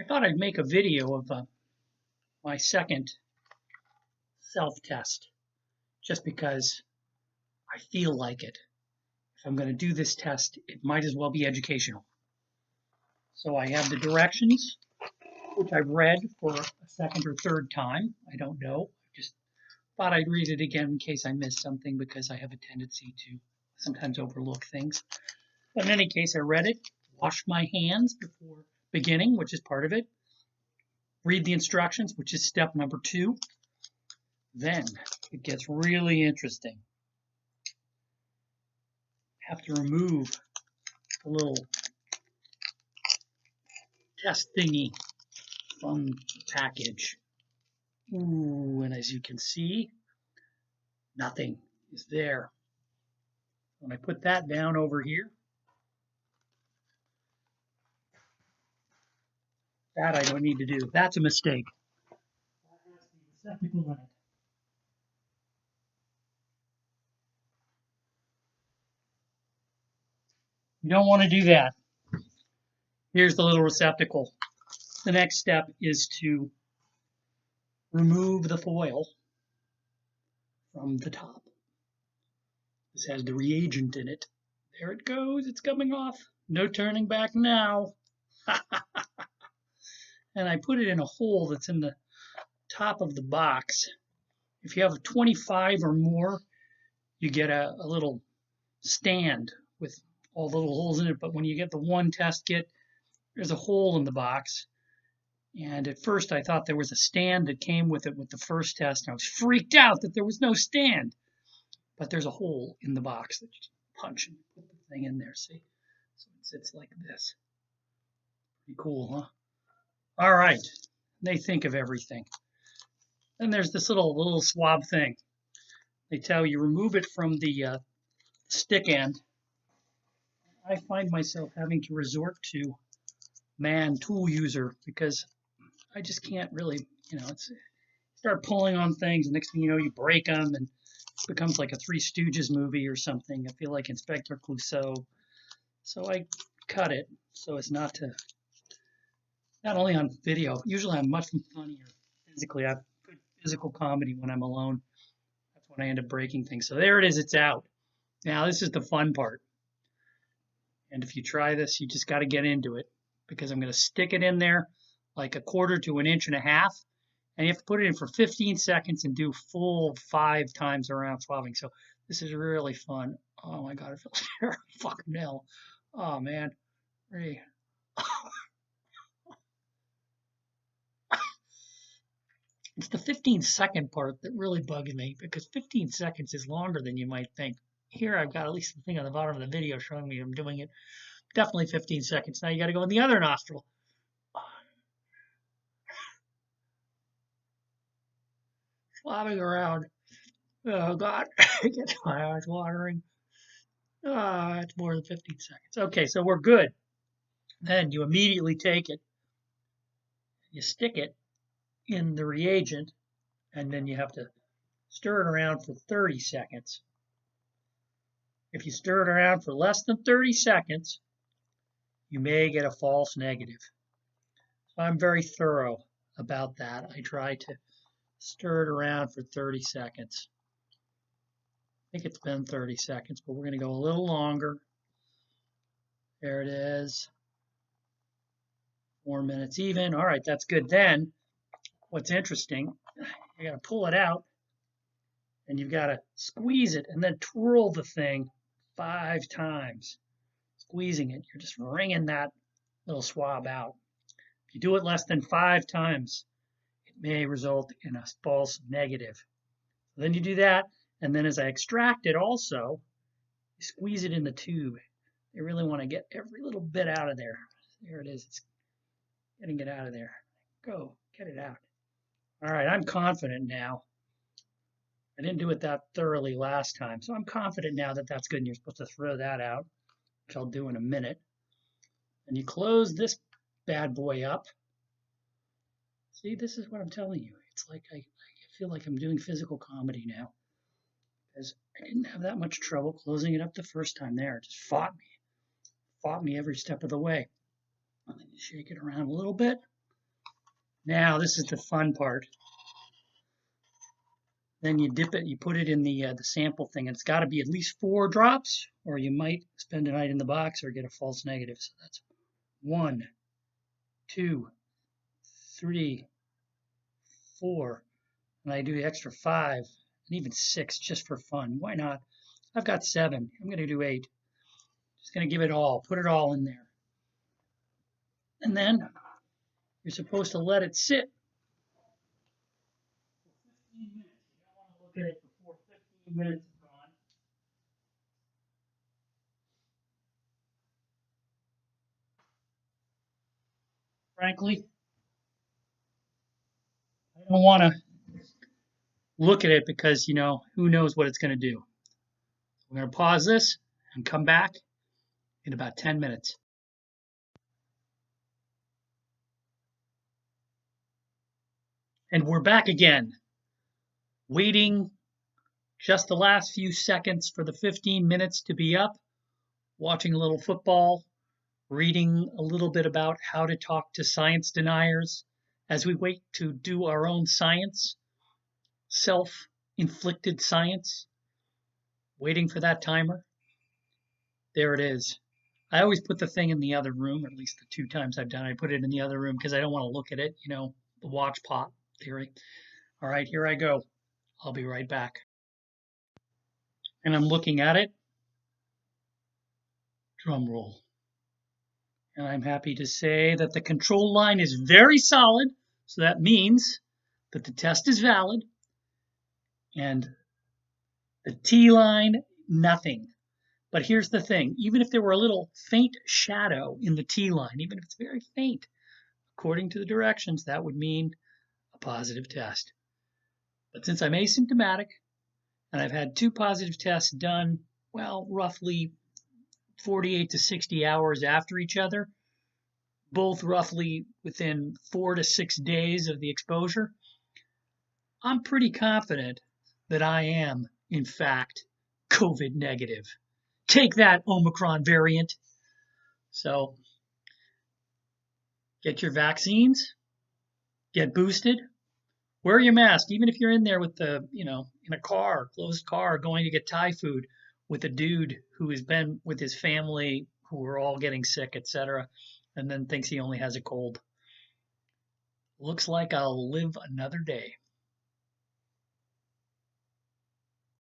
thought I'd make a video of my second self-test, just because I feel like it. If I'm going to do this test, it might as well be educational. So I have the directions, which I've read for a second or third time. I don't know. Just thought I'd read it again in case I missed something, because I have a tendency to sometimes overlook things. But in any case, I read it, washed my hands before beginning, which is part of it. Read the instructions, which is step number 2. Then it gets really interesting. Have to remove the little test thingy from the package. Ooh, and as you can see, nothing is there. When I put that down over here, that I don't need to do. That's a mistake. That has the receptacle in it. You don't want to do that. Here's the little receptacle. The next step is to remove the foil from the top. This has the reagent in it. There it goes. It's coming off. No turning back now. And I put it in a hole that's in the top of the box. If you have 25 or more, you get a little stand with all the little holes in it. But when you get the one test kit, there's a hole in the box. And at first I thought there was a stand that came with it with the first test. And I was freaked out that there was no stand. But there's a hole in the box that you just punch and put the thing in there, see? So it sits like this. Pretty cool, huh? All right, they think of everything. Then there's this little swab thing. They tell you remove it from the stick end. I find myself having to resort to man tool user because I just can't really, start pulling on things, and next thing you know, you break them, and it becomes like a Three Stooges movie or something. I feel like Inspector Clouseau. So I cut it so as not only on video. Usually I'm much funnier physically. I have good physical comedy when I'm alone. That's when I end up breaking things. So there it is. It's out. Now this is the fun part. And if you try this, you just got to get into it, because I'm going to stick it in there like 1/4 to 1.5 inches. And you have to put it in for 15 seconds and do full 5 times around swabbing. So this is really fun. Oh my God, it feels terrible. Fucking hell. Oh man. Hey. It's the 15-second part that really bugs me, because 15 seconds is longer than you might think. Here I've got at least the thing on the bottom of the video showing me I'm doing it. Definitely 15 seconds. Now you got to go in the other nostril. Swabbing around. Oh God, it gets my eyes watering. It's more than 15 seconds. Okay, so we're good. Then you immediately take it, you stick it in the reagent, and then you have to stir it around for 30 seconds. If you stir it around for less than 30 seconds, you may get a false negative. So I'm very thorough about that. I try to stir it around for 30 seconds. I think it's been 30 seconds, but we're going to go a little longer. There it is. 4 minutes even. All right, that's good. Then what's interesting, you got to pull it out, and you've got to squeeze it and then twirl the thing 5 times. Squeezing it, you're just wringing that little swab out. If you do it less than 5 times, it may result in a false negative. Then you do that, and then as I extract it also, you squeeze it in the tube. You really want to get every little bit out of there. There it is. It's getting it out of there. Go, get it out. All right, I'm confident now. I didn't do it that thoroughly last time, so I'm confident now that that's good, and you're supposed to throw that out, which I'll do in a minute. And you close this bad boy up. See, this is what I'm telling you. It's like I feel like I'm doing physical comedy now, because I didn't have that much trouble closing it up the first time there. It just fought me every step of the way. And then you shake it around a little bit. Now this is the fun part. Then you dip it, you put it in the sample thing. It's got to be at least 4 drops, or you might spend a night in the box or get a false negative. So that's 1, 2, 3, 4, and I do the extra 5 and even 6 just for fun. Why not? I've got 7. I'm going to do 8. Just going to give it all, put it all in there. And then you're supposed to let it sit for 15 minutes. You don't want to look at it before 15 minutes is gone. Frankly, I don't want to look at it because, who knows what it's going to do. We're going to pause this and come back in about 10 minutes. And we're back again, waiting just the last few seconds for the 15 minutes to be up, watching a little football, reading a little bit about how to talk to science deniers as we wait to do our own science, self-inflicted science, waiting for that timer. There it is. I always put the thing in the other room, at least the 2 times I've done it. I put it in the other room because I don't want to look at it, the watch pot theory. All right, here I go. I'll be right back. And I'm looking at it. Drum roll. And I'm happy to say that the control line is very solid. So that means that the test is valid. And the T line, nothing. But here's the thing. Even if there were a little faint shadow in the T line, even if it's very faint, according to the directions, that would mean a positive test. But since I'm asymptomatic and I've had 2 positive tests done, well, roughly 48 to 60 hours after each other, both roughly within 4 to 6 days of the exposure, I'm pretty confident that I am, in fact, COVID negative. Take that, Omicron variant. So get your vaccines, get boosted, wear your mask, even if you're in there with in a car, closed car, going to get Thai food with a dude who has been with his family who are all getting sick, etc., and then thinks he only has a cold. Looks like I'll live another day.